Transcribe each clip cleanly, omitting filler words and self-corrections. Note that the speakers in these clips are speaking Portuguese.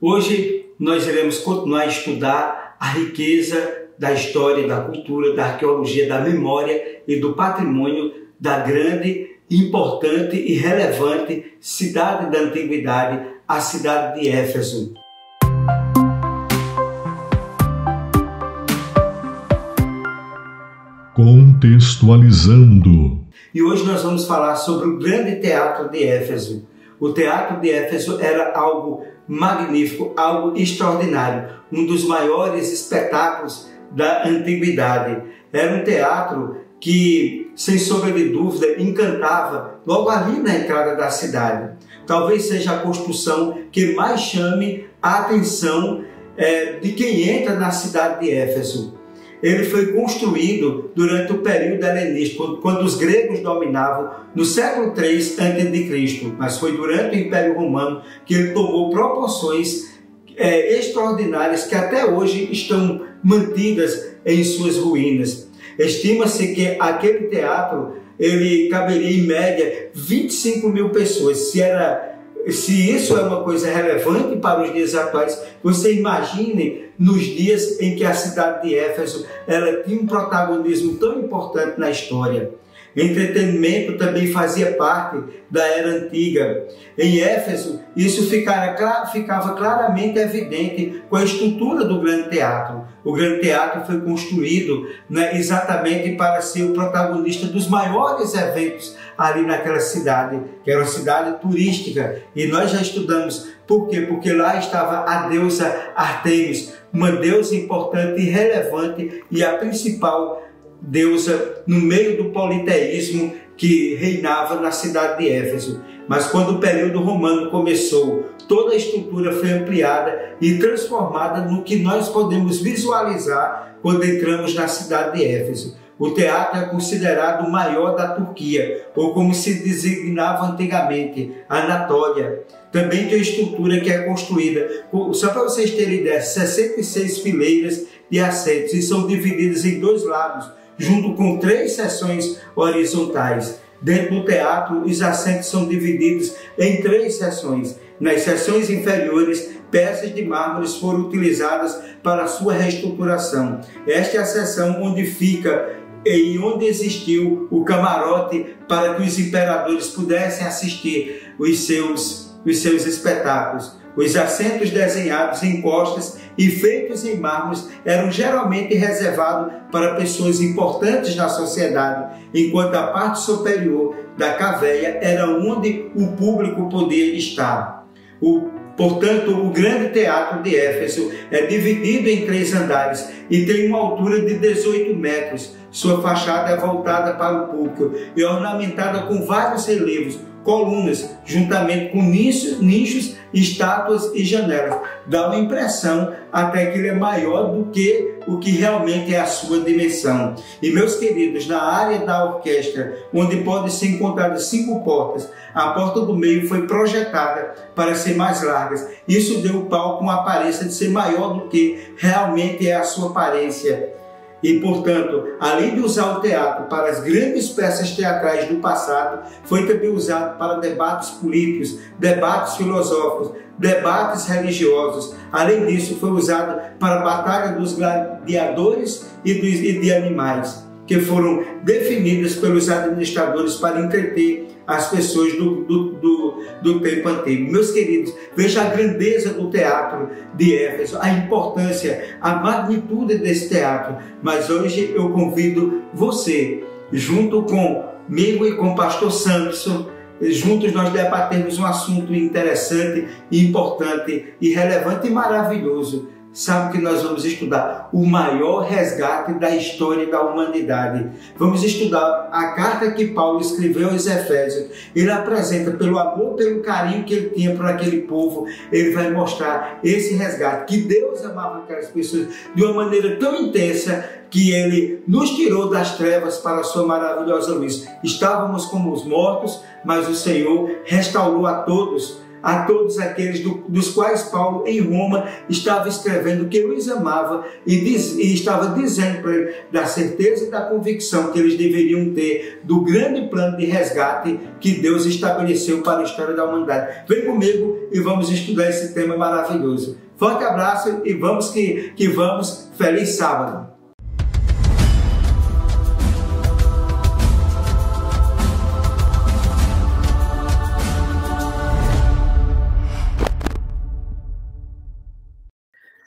Hoje nós iremos continuar a estudar a riqueza da história, da cultura, da arqueologia, da memória e do patrimônio da grande, importante e relevante cidade da antiguidade, a cidade de Éfeso. Contextualizando. E hoje nós vamos falar sobre o grande teatro de Éfeso. O teatro de Éfeso era algo magnífico, algo extraordinário, um dos maiores espetáculos da antiguidade. Era um teatro que, sem sombra de dúvida, encantava logo ali na entrada da cidade. Talvez seja a construção que mais chame a atenção de quem entra na cidade de Éfeso. Ele foi construído durante o período helenístico, quando os gregos dominavam no século III a.C., mas foi durante o Império Romano que ele tomou proporções extraordinárias que até hoje estão mantidas em suas ruínas. Estima-se que aquele teatro ele caberia em média 25 mil pessoas. Se isso é uma coisa relevante para os dias atuais, você imagine nos dias em que a cidade de Éfeso ela tinha um protagonismo tão importante na história. Entretenimento também fazia parte da era antiga. Em Éfeso, isso ficava claramente evidente com a estrutura do grande teatro. O grande teatro foi construído exatamente para ser o protagonista dos maiores eventos ali naquela cidade, que era uma cidade turística. E nós já estudamos por quê? Porque lá estava a deusa Ártemis, uma deusa importante e relevante e a principal deusa no meio do politeísmo que reinava na cidade de Éfeso. Mas quando o período romano começou, toda a estrutura foi ampliada e transformada no que nós podemos visualizar quando entramos na cidade de Éfeso. O teatro é considerado o maior da Turquia, ou como se designava antigamente, Anatólia. Também tem uma estrutura que é construída, só para vocês terem ideia, 66 fileiras de assentos e são divididas em dois lados, junto com 3 seções horizontais. Dentro do teatro, os assentos são divididos em 3 seções. Nas seções inferiores, peças de mármore foram utilizadas para a sua reestruturação. Esta é a seção onde fica e onde existiu o camarote para que os imperadores pudessem assistir os seus espetáculos. Os assentos desenhados em costas e feitos em mármore eram geralmente reservados para pessoas importantes na sociedade, enquanto a parte superior da caveia era onde o público podia estar. Portanto, o grande teatro de Éfeso é dividido em 3 andares e tem uma altura de 18 metros. Sua fachada é voltada para o público e ornamentada com vários relevos, colunas, juntamente com nichos, estátuas e janelas. Dá uma impressão até que ele é maior do que o que realmente é a sua dimensão. E meus queridos, na área da orquestra, onde podem ser encontradas 5 portas, a porta do meio foi projetada para ser mais larga. Isso deu ao palco uma aparência de ser maior do que realmente é a sua aparência. E, portanto, além de usar o teatro para as grandes peças teatrais do passado, foi também usado para debates políticos, debates filosóficos, debates religiosos. Além disso, foi usado para a batalha dos gladiadores e de animais, que foram definidas pelos administradores para entreter as pessoas do tempo antigo. Meus queridos, veja a grandeza do teatro de Éfeso, a importância, a magnitude desse teatro. Mas hoje eu convido você, junto comigo e com o pastor Samson, juntos nós debatemos um assunto interessante, importante e relevante e maravilhoso. Sabe que nós vamos estudar o maior resgate da história da humanidade. Vamos estudar a carta que Paulo escreveu aos Efésios. Ele apresenta, pelo amor, pelo carinho que ele tinha por aquele povo, ele vai mostrar esse resgate, que Deus amava aquelas pessoas de uma maneira tão intensa que ele nos tirou das trevas para a sua maravilhosa luz. Estávamos como os mortos, mas o Senhor restaurou a todos a todos aqueles dos quais Paulo, em Roma, estava escrevendo que os amava e estava dizendo para eles da certeza e da convicção que eles deveriam ter do grande plano de resgate que Deus estabeleceu para a história da humanidade. Vem comigo e vamos estudar esse tema maravilhoso. Forte abraço e vamos que vamos. Feliz sábado!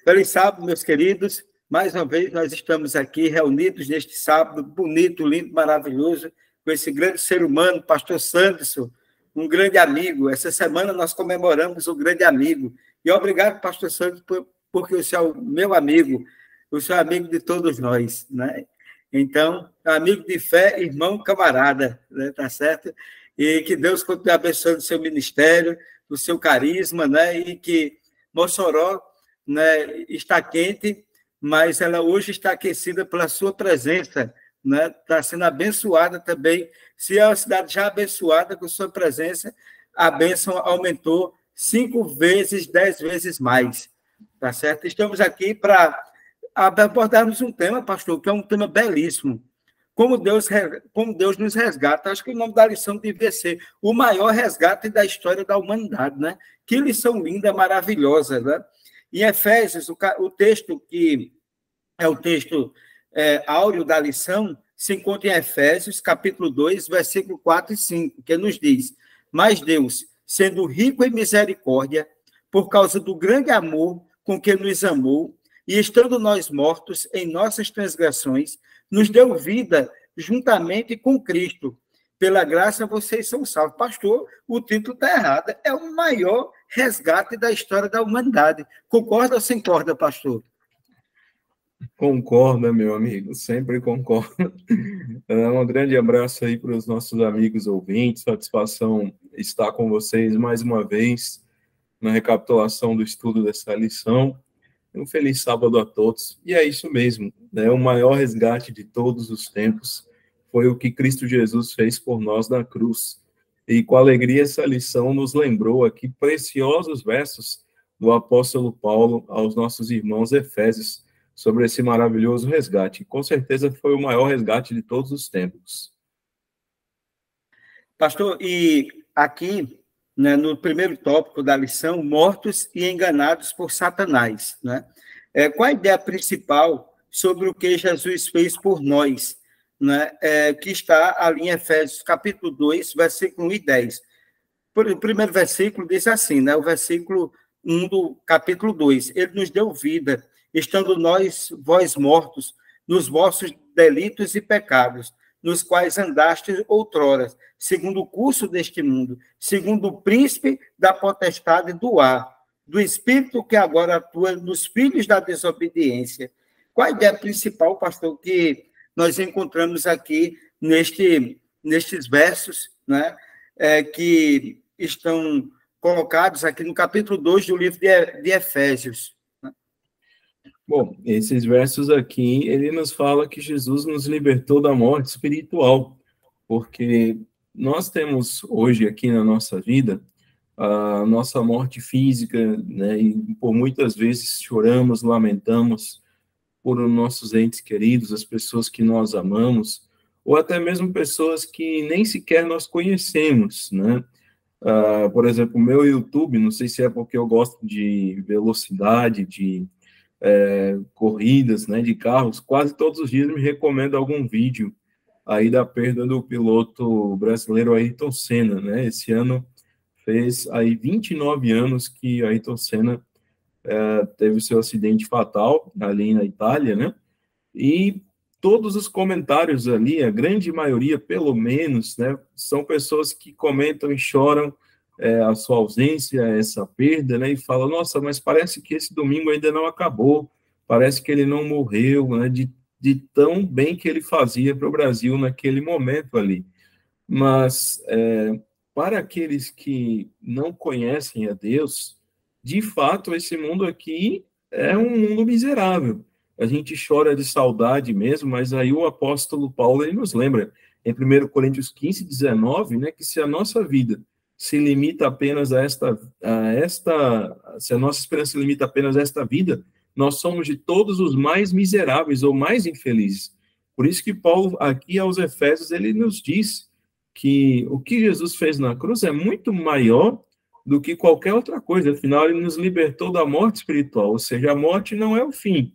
Feliz sábado, meus queridos. Mais uma vez, nós estamos aqui reunidos neste sábado bonito, lindo, maravilhoso, com esse grande ser humano, pastor Sanderson, um grande amigo. Essa semana nós comemoramos o grande amigo. E obrigado, pastor Sanderson, porque o senhor é meu amigo, o senhor é amigo de todos nós, né? Então, amigo de fé, irmão, camarada, né? Tá certo? E que Deus continue abençoando o seu ministério, o seu carisma, né? E que Mossoró, né, está quente, mas ela hoje está aquecida pela sua presença, né? Está sendo abençoada também. Se é uma cidade já abençoada com sua presença, a bênção aumentou 5 vezes, 10 vezes mais, tá certo? Estamos aqui para abordarmos um tema, pastor, que é um tema belíssimo. Como Deus nos resgata. Acho que o nome da lição devia ser o maior resgate da história da humanidade, né? Que lição linda, maravilhosa, né? Em Efésios, o texto que é o texto áureo da lição, se encontra em Efésios, capítulo 2, versículo 4 e 5, que nos diz: mas Deus, sendo rico em misericórdia, por causa do grande amor com que nos amou, e estando nós mortos em nossas transgressões, nos deu vida juntamente com Cristo. Pela graça vocês são salvos. Pastor, o título está errado. É o maior resgate da história da humanidade. Concorda ou se concorda, pastor? Concorda, meu amigo, sempre concordo. Um grande abraço aí para os nossos amigos ouvintes. Satisfação estar com vocês mais uma vez na recapitulação do estudo dessa lição. Um feliz sábado a todos. E é isso mesmo, né? O maior resgate de todos os tempos foi o que Cristo Jesus fez por nós na cruz. E com alegria essa lição nos lembrou aqui preciosos versos do apóstolo Paulo aos nossos irmãos efésios sobre esse maravilhoso resgate. Com certeza foi o maior resgate de todos os tempos. Pastor, e aqui, né, no primeiro tópico da lição, mortos e enganados por Satanás, né? Qual a ideia principal sobre o que Jesus fez por nós, né, que está ali em Efésios, capítulo 2, versículo 1 e 10. O primeiro versículo diz assim, né, o versículo 1 do capítulo 2, ele nos deu vida, estando vós mortos, nos vossos delitos e pecados, nos quais andastes outrora, segundo o curso deste mundo, segundo o príncipe da potestade do ar, do espírito que agora atua nos filhos da desobediência. Qual a ideia principal, pastor, que nós encontramos aqui nestes versos, né, que estão colocados aqui no capítulo 2 do livro de Efésios? Bom, esses versos aqui, ele nos fala que Jesus nos libertou da morte espiritual, porque nós temos hoje aqui na nossa vida a nossa morte física, né, e por muitas vezes choramos, lamentamos por nossos entes queridos, as pessoas que nós amamos, ou até mesmo pessoas que nem sequer nós conhecemos, né? Por exemplo, o meu YouTube, não sei se é porque eu gosto de velocidade, de corridas, né, de carros, quase todos os dias me recomenda algum vídeo aí da perda do piloto brasileiro Ayrton Senna, né? Esse ano fez aí 29 anos que Ayrton Senna teve o seu acidente fatal ali na Itália, né? E todos os comentários ali, a grande maioria, pelo menos, né, são pessoas que comentam e choram a sua ausência, essa perda, né, e falam, nossa, mas parece que esse domingo ainda não acabou, parece que ele não morreu, né, de tão bem que ele fazia para o Brasil naquele momento ali. Mas, para aqueles que não conhecem a Deus, de fato, esse mundo aqui é um mundo miserável. A gente chora de saudade mesmo, mas aí o apóstolo Paulo ele nos lembra, em 1 Coríntios 15, 19, né, que se a nossa vida se limita apenas se a nossa esperança se limita apenas a esta vida, nós somos de todos os mais miseráveis ou mais infelizes. Por isso que Paulo, aqui aos Efésios, ele nos diz que o que Jesus fez na cruz é muito maior do que qualquer outra coisa. Afinal, ele nos libertou da morte espiritual, ou seja, a morte não é o fim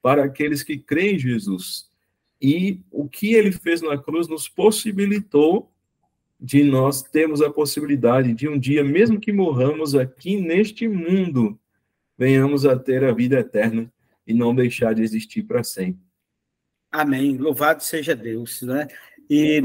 para aqueles que creem em Jesus. E o que ele fez na cruz nos possibilitou de nós termos a possibilidade de um dia, mesmo que morramos aqui neste mundo, venhamos a ter a vida eterna e não deixar de existir para sempre. Amém. Louvado seja Deus, né? E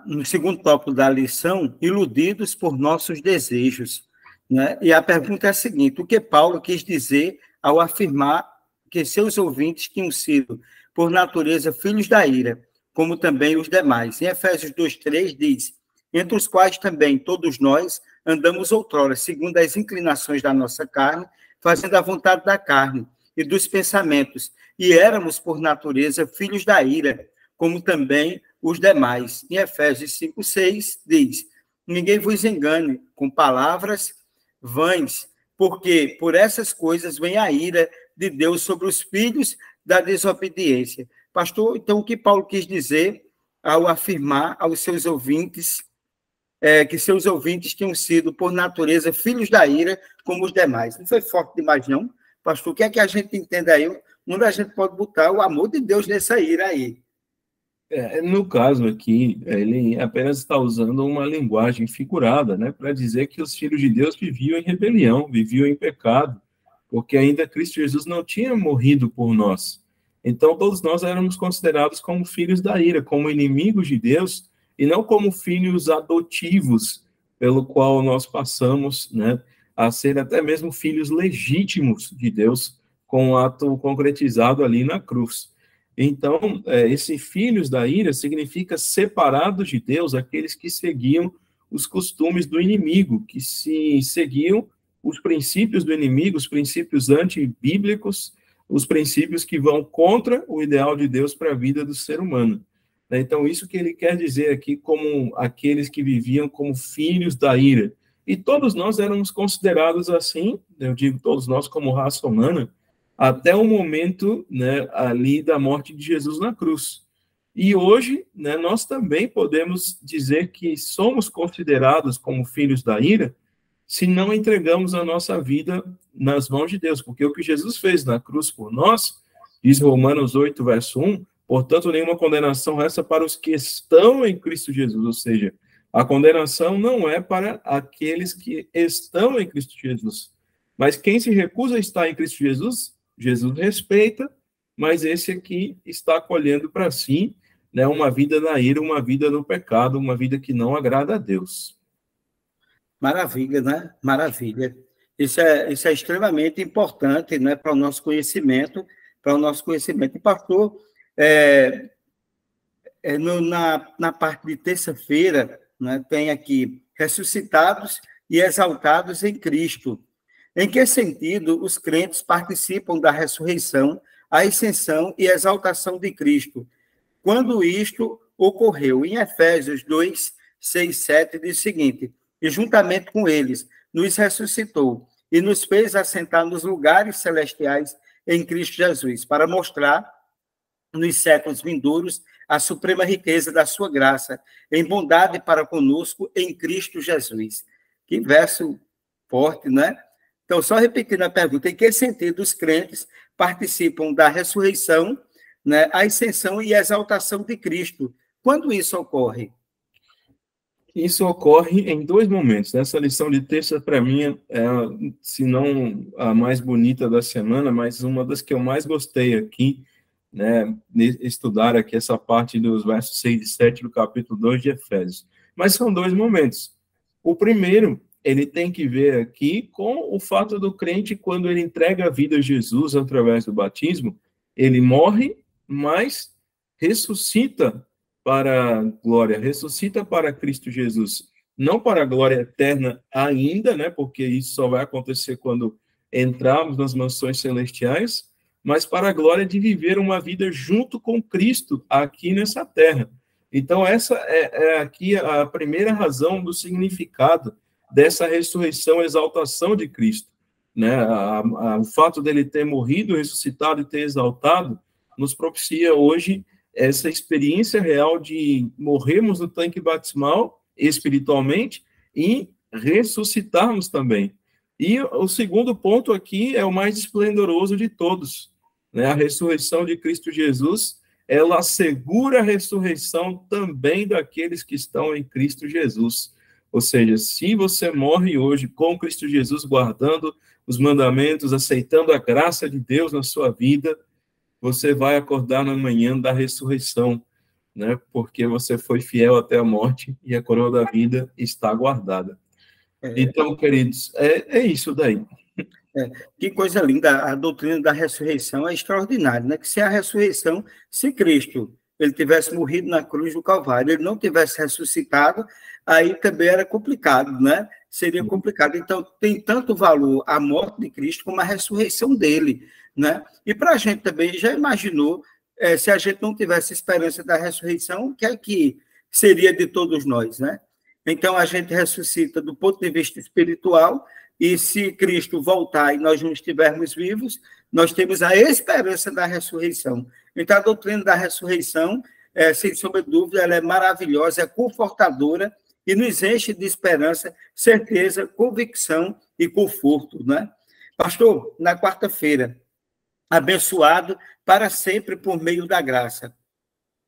no segundo tópico da lição, iludidos por nossos desejos, né? E a pergunta é a seguinte: o que Paulo quis dizer ao afirmar que seus ouvintes tinham sido, por natureza, filhos da ira, como também os demais? Em Efésios 2:3 diz: entre os quais também todos nós andamos outrora, segundo as inclinações da nossa carne, fazendo a vontade da carne e dos pensamentos, e éramos, por natureza, filhos da ira, como também os demais. Em Efésios 5:6 diz: ninguém vos engane com palavras vãs, porque por essas coisas vem a ira de Deus sobre os filhos da desobediência. Pastor, então o que Paulo quis dizer ao afirmar aos seus ouvintes que seus ouvintes tinham sido, por natureza, filhos da ira, como os demais? Não foi forte demais, não? Pastor, o que é que a gente entende aí? Onde a gente pode botar o amor de Deus nessa ira aí? No caso aqui, ele apenas está usando uma linguagem figurada, né, para dizer que os filhos de Deus viviam em rebelião, viviam em pecado, porque ainda Cristo Jesus não tinha morrido por nós. Então, todos nós éramos considerados como filhos da ira, como inimigos de Deus, e não como filhos adotivos, pelo qual nós passamos, né, a ser até mesmo filhos legítimos de Deus, com o ato concretizado ali na cruz. Então, esse filhos da ira significa separados de Deus, aqueles que seguiam os costumes do inimigo, que se seguiam os princípios do inimigo, os princípios antibíblicos, os princípios que vão contra o ideal de Deus para a vida do ser humano. Então, isso que ele quer dizer aqui como aqueles que viviam como filhos da ira. E todos nós éramos considerados assim, eu digo todos nós como raça humana, até o momento, né, ali da morte de Jesus na cruz. E hoje, né, nós também podemos dizer que somos considerados como filhos da ira se não entregamos a nossa vida nas mãos de Deus, porque o que Jesus fez na cruz por nós, diz Romanos 8, verso 1, portanto, nenhuma condenação resta para os que estão em Cristo Jesus, ou seja, a condenação não é para aqueles que estão em Cristo Jesus, mas quem se recusa a estar em Cristo Jesus, Jesus respeita, mas esse aqui está colhendo para si, né, uma vida na ira, uma vida no pecado, uma vida que não agrada a Deus. Maravilha, né? Maravilha. Isso é extremamente importante, né, para o nosso conhecimento, E, pastor, na parte de terça-feira, né, tem aqui ressuscitados e exaltados em Cristo. Em que sentido os crentes participam da ressurreição, a ascensão e exaltação de Cristo? Quando isto ocorreu? Em Efésios 2, 6, 7, diz o seguinte: e juntamente com eles nos ressuscitou e nos fez assentar nos lugares celestiais em Cristo Jesus, para mostrar nos séculos vindouros a suprema riqueza da sua graça, em bondade para conosco em Cristo Jesus. Que verso forte, né? Então, só repetindo a pergunta: em que sentido os crentes participam da ressurreição, né, a ascensão e a exaltação de Cristo? Quando isso ocorre? Isso ocorre em dois momentos. Essa lição de terça, para mim, se não a mais bonita da semana, mas uma das que eu mais gostei aqui, né, estudar aqui essa parte dos versos 6 e 7 do capítulo 2 de Efésios. Mas são dois momentos. O primeiro, ele tem que ver aqui com o fato do crente, quando ele entrega a vida a Jesus através do batismo, ele morre, mas ressuscita para a glória, ressuscita para Cristo Jesus. Não para a glória eterna ainda, né, porque isso só vai acontecer quando entrarmos nas mansões celestiais, mas para a glória de viver uma vida junto com Cristo aqui nessa terra. Então, essa é aqui a primeira razão do significado dessa ressurreição, exaltação de Cristo, né? O fato dele ter morrido, ressuscitado e ter exaltado, nos propicia hoje essa experiência real de morrermos no tanque batismal espiritualmente e ressuscitarmos também. E o segundo ponto aqui é o mais esplendoroso de todos, né? A ressurreição de Cristo Jesus, ela assegura a ressurreição também daqueles que estão em Cristo Jesus. Ou seja, se você morre hoje com Cristo Jesus, guardando os mandamentos, aceitando a graça de Deus na sua vida, você vai acordar na manhã da ressurreição, né? Porque você foi fiel até a morte e a coroa da vida está guardada. Então, queridos, é isso daí. Que coisa linda, a doutrina da ressurreição é extraordinária, né? Que se a ressurreição, se Cristo ele tivesse morrido na cruz do Calvário, ele não tivesse ressuscitado, aí também era complicado, né? Seria complicado. Então, tem tanto valor a morte de Cristo como a ressurreição dele, né? E para a gente também, já imaginou, se a gente não tivesse esperança da ressurreição, o que é que seria de todos nós, né? Então, a gente ressuscita do ponto de vista espiritual, e se Cristo voltar e nós não estivermos vivos, nós temos a esperança da ressurreição. Então, a doutrina da ressurreição, sem sombra de dúvida, ela é maravilhosa, é confortadora e nos enche de esperança, certeza, convicção e conforto, né? Pastor, na quarta-feira, abençoado para sempre por meio da graça,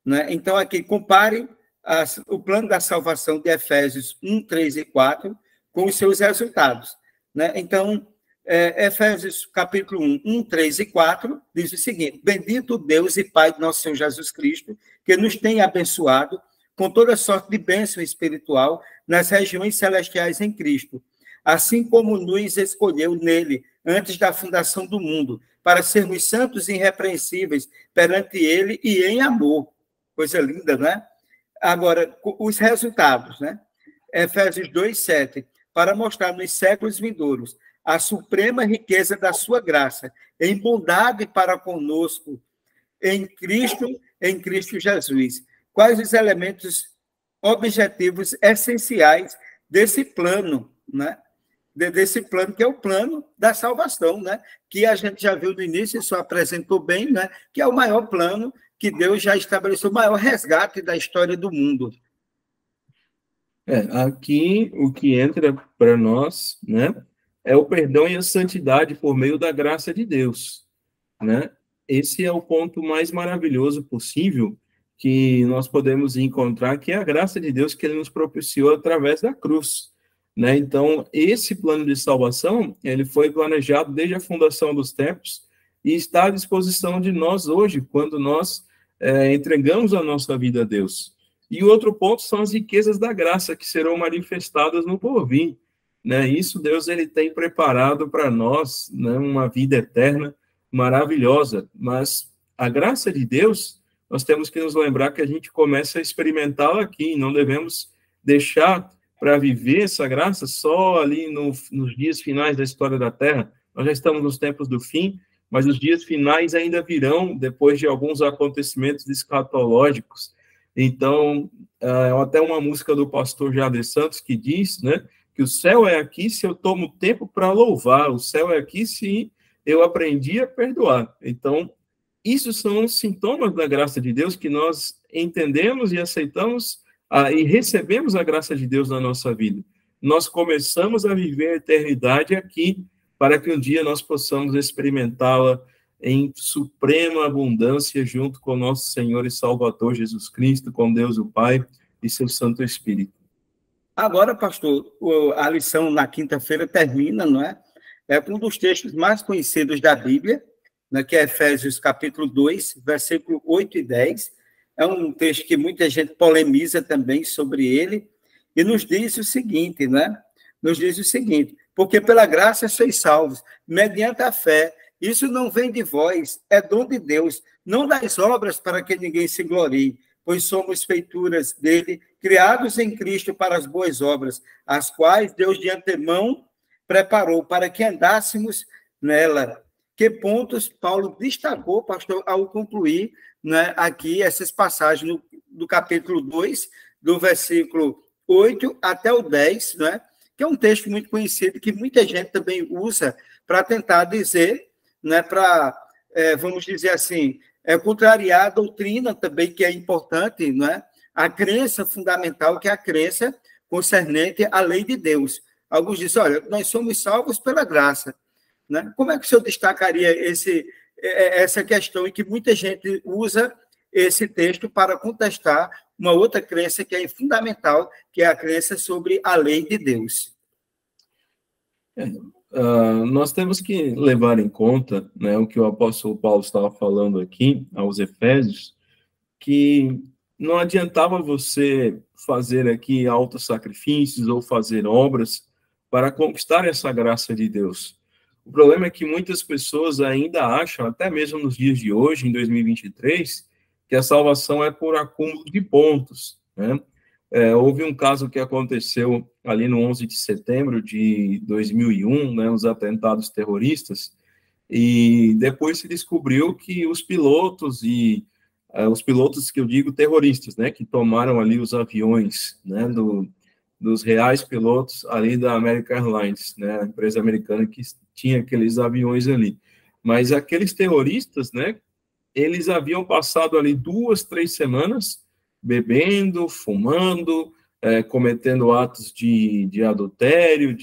né? Então, aqui, compare o plano da salvação de Efésios 1, 3 e 4 com os seus resultados, né? Então, Efésios capítulo 1, 3 e 4, diz o seguinte: bendito Deus e Pai de nosso Senhor Jesus Cristo, que nos tem abençoado com toda sorte de bênção espiritual nas regiões celestiais em Cristo, assim como nos escolheu nele antes da fundação do mundo, para sermos santos e irrepreensíveis perante ele e em amor. Coisa linda, né? Agora, os resultados, né? Efésios 2, 7, para mostrar nos séculos vindouros a suprema riqueza da sua graça, em bondade para conosco, em Cristo Jesus. Quais os elementos objetivos essenciais desse plano, né? Desse plano, que é o plano da salvação, né? Que a gente já viu no início, isso apresentou bem, né? Que é o maior plano que Deus já estabeleceu, o maior resgate da história do mundo. Aqui o que entra para nós, né, é o perdão e a santidade por meio da graça de Deus, né? Esse é o ponto mais maravilhoso possível que nós podemos encontrar, que é a graça de Deus que ele nos propiciou através da cruz, né? Então, esse plano de salvação, ele foi planejado desde a fundação dos tempos e está à disposição de nós hoje, quando nós entregamos a nossa vida a Deus. E o outro ponto são as riquezas da graça que serão manifestadas no porvir, né? Isso Deus ele tem preparado para nós, né, uma vida eterna maravilhosa, mas a graça de Deus, nós temos que nos lembrar que a gente começa a experimentá-la aqui, não devemos deixar para viver essa graça só ali nos dias finais da história da Terra. Nós já estamos nos tempos do fim, mas os dias finais ainda virão depois de alguns acontecimentos escatológicos. Então, até uma música do pastor Jader Santos que diz, né, que o céu é aqui se eu tomo tempo para louvar, o céu é aqui se eu aprendi a perdoar. Então, isso são sintomas da graça de Deus que nós entendemos e aceitamos e recebemos a graça de Deus na nossa vida. Nós começamos a viver a eternidade aqui para que um dia nós possamos experimentá-la em suprema abundância junto com nosso Senhor e Salvador Jesus Cristo, com Deus o Pai e seu Santo Espírito. Agora, pastor, a lição na quinta-feira termina, não é? É um dos textos mais conhecidos da Bíblia, né, que é Efésios capítulo 2, versículo 8 e 10. É um texto que muita gente polemiza também sobre ele, e nos diz o seguinte, né? Nos diz o seguinte: porque pela graça sois salvos, mediante a fé. Isso não vem de vós, é dom de Deus, não das obras para que ninguém se glorie, pois somos feituras dele, criados em Cristo para as boas obras, as quais Deus de antemão preparou para que andássemos nela. Que pontos Paulo destacou, pastor, ao concluir, né, aqui essas passagens do capítulo 2, do versículo 8 até o 10, né, que é um texto muito conhecido, que muita gente também usa para tentar dizer, né, vamos dizer assim, contrariar a doutrina também, que é importante, né, a crença fundamental, que é a crença concernente à lei de Deus. Alguns dizem, olha, nós somos salvos pela graça. Né? Como é que o senhor destacaria essa questão em que muita gente usa esse texto para contestar uma outra crença que é fundamental, que é a crença sobre a lei de Deus? Nós temos que levar em conta, né, o que o apóstolo Paulo estava falando aqui aos Efésios, que não adiantava você fazer aqui altos sacrifícios ou fazer obras para conquistar essa graça de Deus. O problema é que muitas pessoas ainda acham, até mesmo nos dias de hoje, em 2023, que a salvação é por acúmulo de pontos, né? Houve um caso que aconteceu ali no 11 de setembro de 2001, né, os atentados terroristas, e depois se descobriu que os pilotos que eu digo terroristas, né, que tomaram ali os aviões, né, dos reais pilotos ali da American Airlines, né, a empresa americana que tinha aqueles aviões ali. Mas aqueles terroristas, né, eles haviam passado ali 2, 3 semanas bebendo, fumando, cometendo atos de adultério,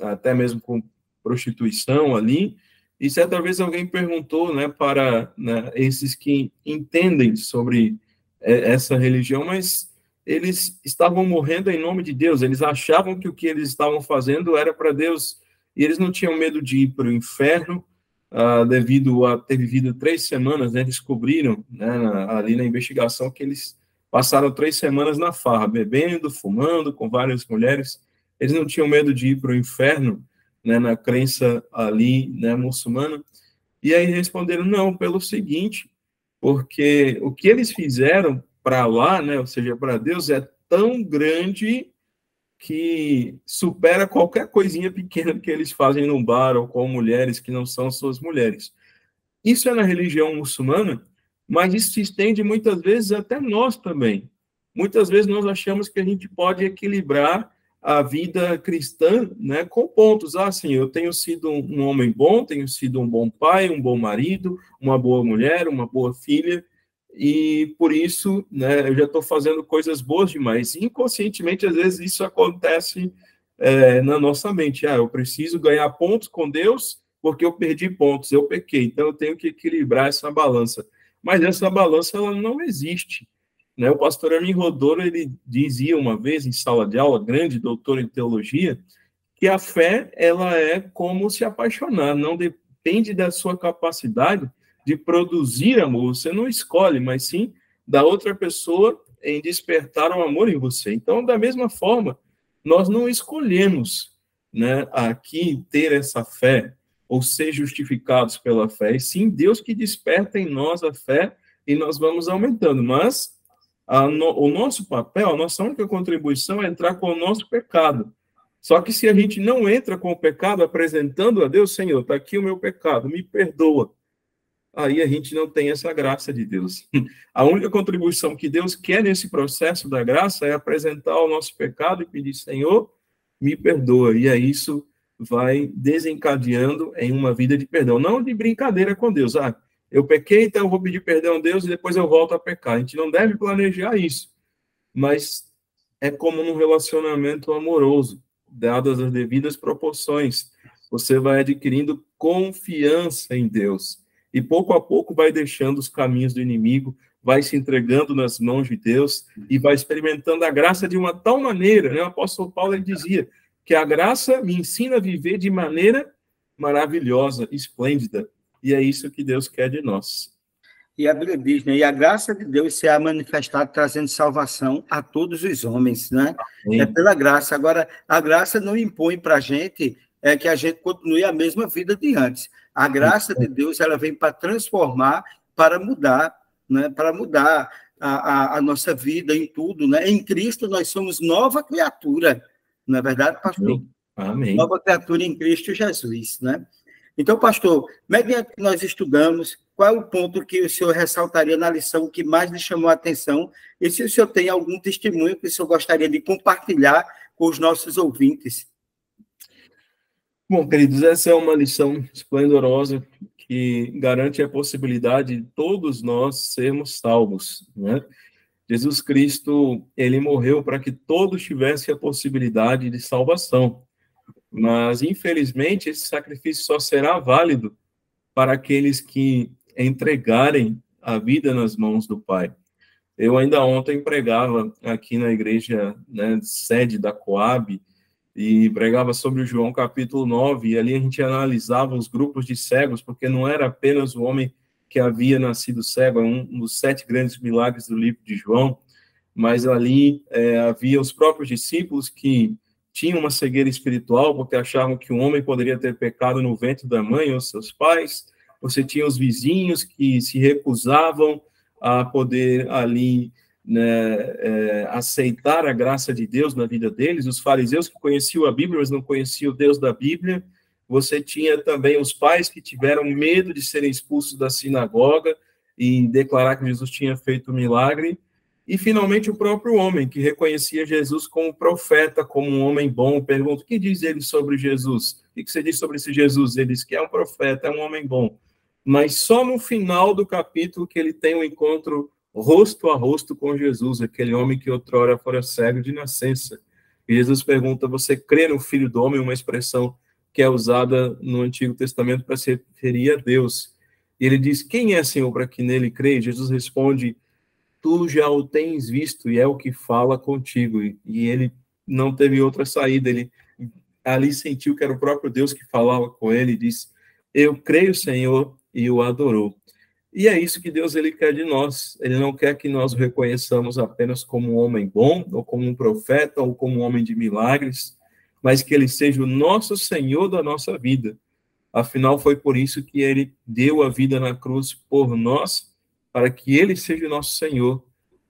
até mesmo com prostituição ali. E certa vez alguém perguntou, né, para, né, esses que entendem sobre essa religião, mas eles estavam morrendo em nome de Deus, eles achavam que o que eles estavam fazendo era para Deus, e eles não tinham medo de ir para o inferno, devido a ter vivido 3 semanas, né, descobriram, né, ali na investigação que eles passaram 3 semanas na farra, bebendo, fumando, com várias mulheres. Eles não tinham medo de ir para o inferno, né, na crença ali, né, muçulmana. E aí responderam, não, pelo seguinte, porque o que eles fizeram para lá, né, ou seja, para Deus, é tão grande que supera qualquer coisinha pequena que eles fazem num bar ou com mulheres que não são suas mulheres. Isso é na religião muçulmana, mas isso se estende muitas vezes até nós também. Muitas vezes nós achamos que a gente pode equilibrar a vida cristã, né, com pontos. Assim, eu tenho sido um homem bom, tenho sido um bom pai, um bom marido, uma boa mulher, uma boa filha, e por isso, né, eu já estou fazendo coisas boas demais. Inconscientemente, às vezes, isso acontece na nossa mente. Eu preciso ganhar pontos com Deus porque eu perdi pontos, eu pequei, então eu tenho que equilibrar essa balança. Mas essa balança, ela não existe. Né? O pastor Armin Rodoro, ele dizia uma vez em sala de aula, grande doutor em teologia, que a fé, ela é como se apaixonar, não depende da sua capacidade de produzir amor, você não escolhe, mas sim da outra pessoa em despertar o amor em você. Então, da mesma forma, nós não escolhemos, né, aqui ter essa fé, ou ser justificados pela fé, e sim Deus que desperta em nós a fé, e nós vamos aumentando. Mas o nosso papel, a nossa única contribuição é entrar com o nosso pecado. Só que se a gente não entra com o pecado, apresentando a Deus, Senhor, está aqui o meu pecado, me perdoa, aí a gente não tem essa graça de Deus. A única contribuição que Deus quer nesse processo da graça é apresentar o nosso pecado e pedir, Senhor, me perdoa. E aí isso vai desencadeando em uma vida de perdão, não de brincadeira com Deus. Eu pequei, então eu vou pedir perdão a Deus e depois eu volto a pecar. A gente não deve planejar isso, mas é como num relacionamento amoroso, dadas as devidas proporções. Você vai adquirindo confiança em Deus e pouco a pouco vai deixando os caminhos do inimigo, vai se entregando nas mãos de Deus e vai experimentando a graça de uma tal maneira, né? O apóstolo Paulo ele dizia que a graça me ensina a viver de maneira maravilhosa, esplêndida, e é isso que Deus quer de nós. E a Bíblia diz, né? E a graça de Deus se é manifestada trazendo salvação a todos os homens, né? Sim. É pela graça. Agora, a graça não impõe para a gente que a gente continue a mesma vida de antes. A graça de Deus, ela vem para transformar, para mudar, né? Para mudar a nossa vida em tudo, né? Em Cristo nós somos nova criatura, não é verdade, pastor? Amém. Nova criatura em Cristo Jesus, né? Então, pastor, mediante que nós estudamos, qual é o ponto que o senhor ressaltaria na lição que mais lhe chamou a atenção? E se o senhor tem algum testemunho que o senhor gostaria de compartilhar com os nossos ouvintes. Bom, queridos, essa é uma lição esplendorosa que garante a possibilidade de todos nós sermos salvos, né? Jesus Cristo, ele morreu para que todos tivessem a possibilidade de salvação. Mas, infelizmente, esse sacrifício só será válido para aqueles que entregarem a vida nas mãos do Pai. Eu ainda ontem pregava aqui na igreja, né, sede da Coab, e pregava sobre o João capítulo 9, e ali a gente analisava os grupos de cegos, porque não era apenas o homem que havia nascido cego, é um dos 7 grandes milagres do livro de João, mas ali havia os próprios discípulos que tinham uma cegueira espiritual, porque achavam que o homem poderia ter pecado no ventre da mãe ou seus pais. Você tinha os vizinhos que se recusavam a poder ali, né, aceitar a graça de Deus na vida deles, os fariseus que conheciam a Bíblia, mas não conheciam o Deus da Bíblia. Você tinha também os pais que tiveram medo de serem expulsos da sinagoga e declarar que Jesus tinha feito um milagre. E, finalmente, o próprio homem, que reconhecia Jesus como profeta, como um homem bom. Pergunta, o que diz ele sobre Jesus? O que você diz sobre esse Jesus? Ele diz que é um profeta, é um homem bom. Mas só no final do capítulo que ele tem um encontro rosto a rosto com Jesus, aquele homem que outrora fora cego de nascença. E Jesus pergunta, você crê no Filho do Homem? Uma expressão que é usada no Antigo Testamento para se referir a Deus. E ele diz, quem é, Senhor, para que nele crê? Jesus responde, tu já o tens visto e é o que fala contigo. E ele não teve outra saída, ele ali sentiu que era o próprio Deus que falava com ele e disse, eu creio, Senhor, e o adorou. E é isso que Deus ele quer de nós. Ele não quer que nós o reconheçamos apenas como um homem bom, ou como um profeta, ou como um homem de milagres, mas que ele seja o nosso Senhor da nossa vida. Afinal, foi por isso que ele deu a vida na cruz por nós, para que ele seja o nosso Senhor,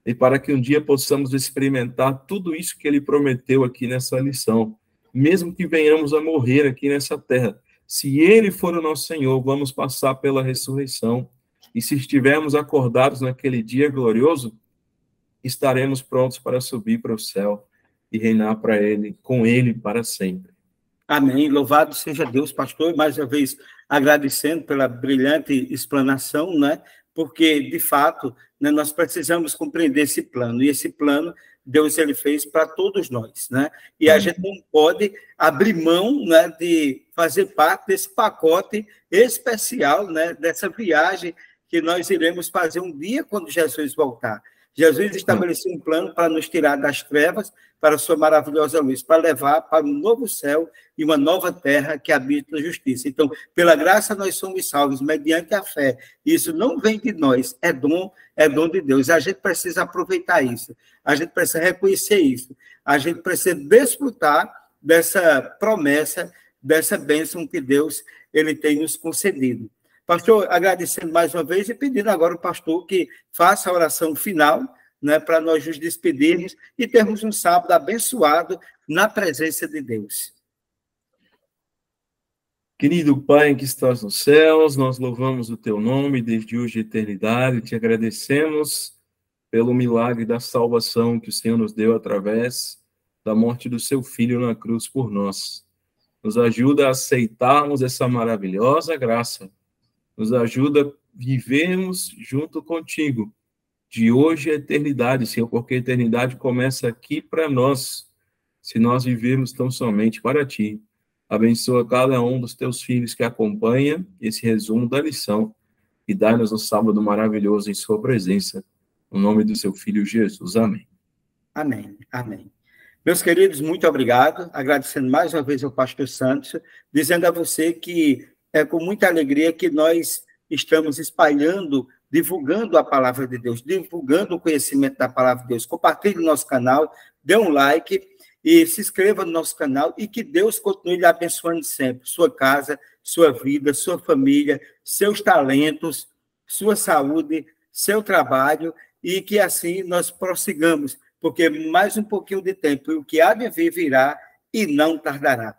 e para que um dia possamos experimentar tudo isso que ele prometeu aqui nessa lição. Mesmo que venhamos a morrer aqui nessa terra, se ele for o nosso Senhor, vamos passar pela ressurreição. E se estivermos acordados naquele dia glorioso, estaremos prontos para subir para o céu e reinar para ele, com ele para sempre. Amém. Louvado seja Deus, pastor. Mais uma vez, agradecendo pela brilhante explanação, né? Porque, de fato, né, nós precisamos compreender esse plano. E esse plano, Deus ele fez para todos nós, né? E a gente não pode abrir mão, né, de fazer parte desse pacote especial, né, dessa viagem que nós iremos fazer um dia quando Jesus voltar. Jesus estabeleceu um plano para nos tirar das trevas para a sua maravilhosa luz, para levar para um novo céu e uma nova terra que habita na justiça. Então, pela graça nós somos salvos mediante a fé. Isso não vem de nós, é dom de Deus. A gente precisa aproveitar isso. A gente precisa reconhecer isso. A gente precisa desfrutar dessa promessa, dessa bênção que Deus ele tem nos concedido. Pastor, agradecendo mais uma vez e pedindo agora ao pastor que faça a oração final, né, para nós nos despedirmos e termos um sábado abençoado na presença de Deus. Querido Pai que estás nos céus, nós louvamos o teu nome desde hoje e eternidade, te agradecemos pelo milagre da salvação que o Senhor nos deu através da morte do seu Filho na cruz por nós. Nos ajuda a aceitarmos essa maravilhosa graça. Nos ajuda a vivermos junto contigo, de hoje à eternidade, Senhor, porque a eternidade começa aqui para nós, se nós vivermos tão somente para ti. Abençoa cada um dos teus filhos que acompanha esse resumo da lição e dá-nos um sábado maravilhoso em sua presença. No nome do seu Filho Jesus. Amém. Amém. Amém. Meus queridos, muito obrigado. Agradecendo mais uma vez ao pastor Santos, dizendo a você que é com muita alegria que nós estamos espalhando, divulgando a palavra de Deus, divulgando o conhecimento da palavra de Deus. Compartilhe o nosso canal, dê um like e se inscreva no nosso canal e que Deus continue lhe abençoando sempre. Sua casa, sua vida, sua família, seus talentos, sua saúde, seu trabalho e que assim nós prossigamos, porque mais um pouquinho de tempo e o que há de vir virá e não tardará.